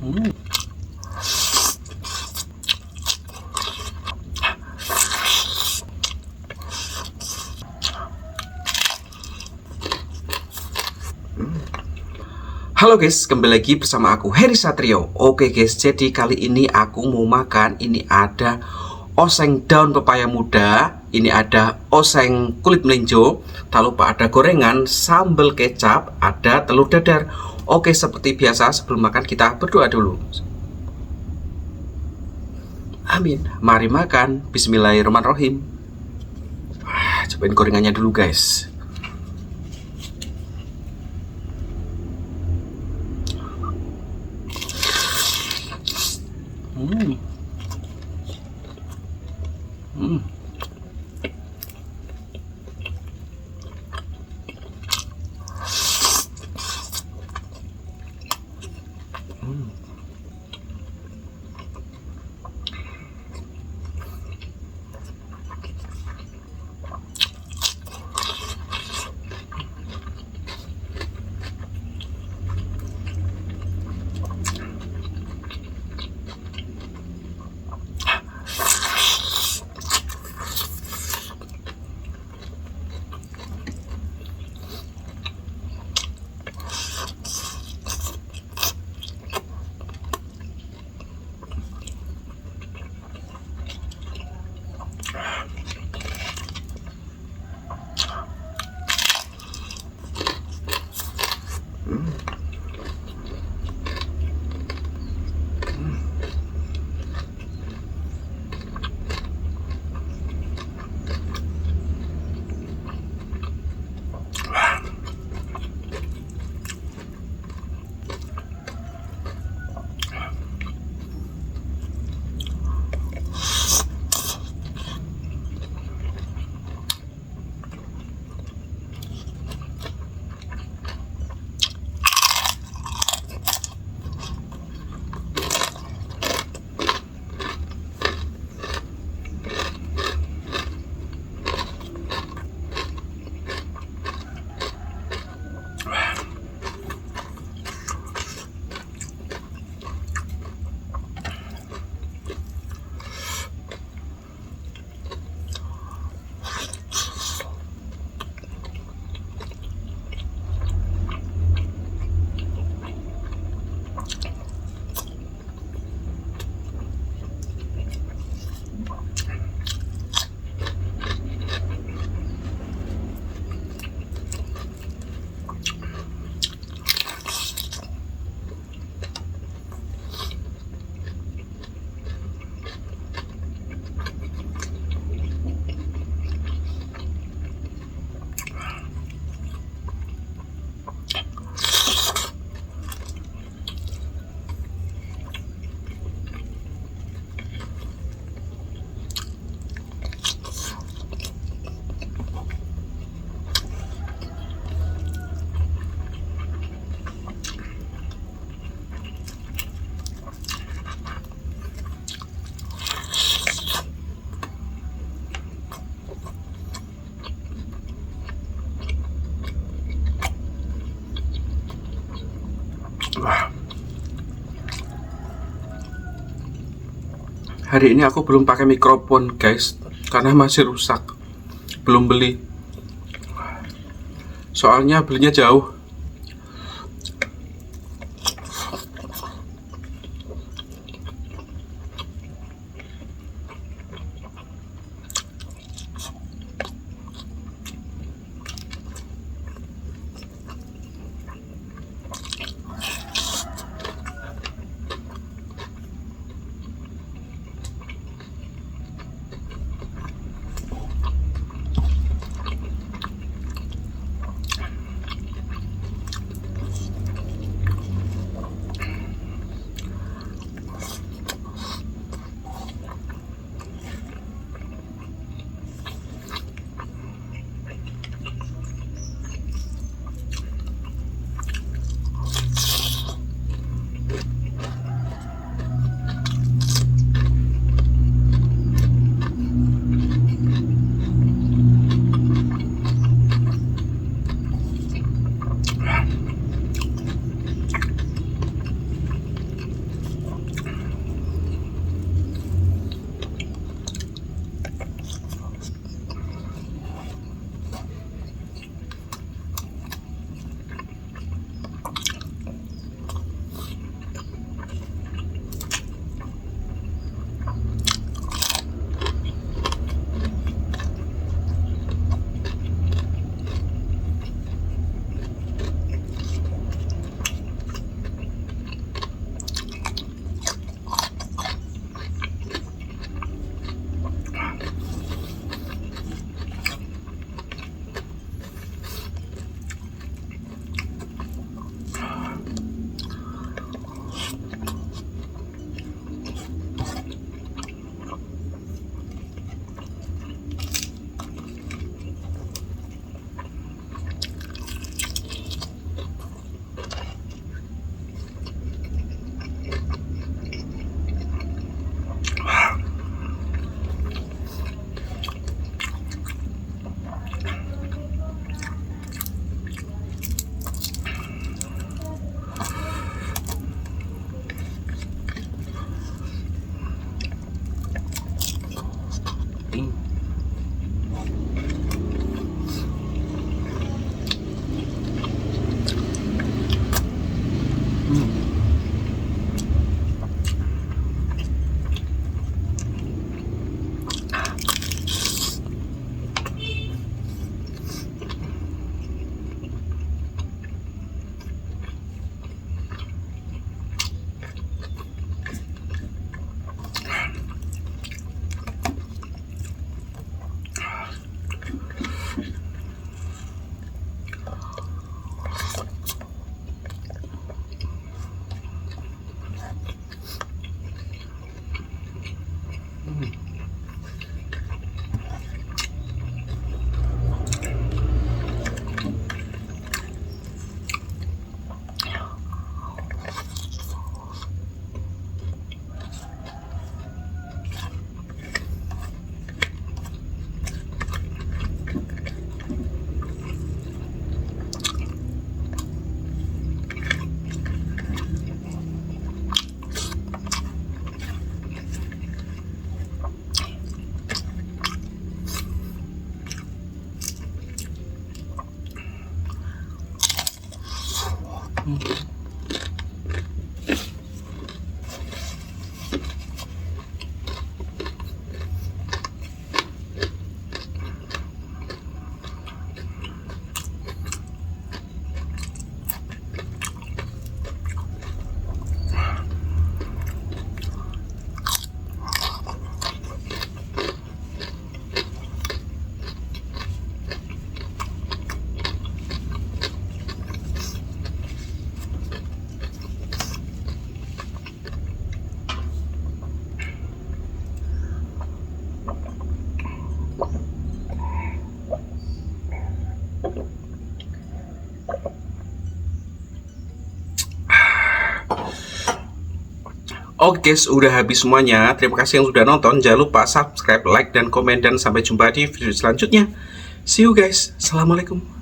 Hmm. Halo guys, kembali lagi bersama aku Heri Satrio. Oke guys, jadi kali ini aku mau makan. Ini ada oseng daun pepaya muda, ini ada oseng kulit melinjo, tak lupa ada gorengan, sambal kecap, ada telur dadar. Oke, seperti biasa sebelum makan kita berdoa dulu. Amin. Mari makan. Bismillahirrahmanirrahim. Cobain gorengannya dulu guys. Hmm. Hmm. Hari ini aku belum pakai mikrofon guys, karena masih rusak, belum beli. Soalnya belinya jauh. Oke guys, udah habis semuanya. Terima kasih yang sudah nonton. Jangan lupa subscribe, like, dan komen. Dan sampai jumpa di video selanjutnya. See you guys. Assalamualaikum.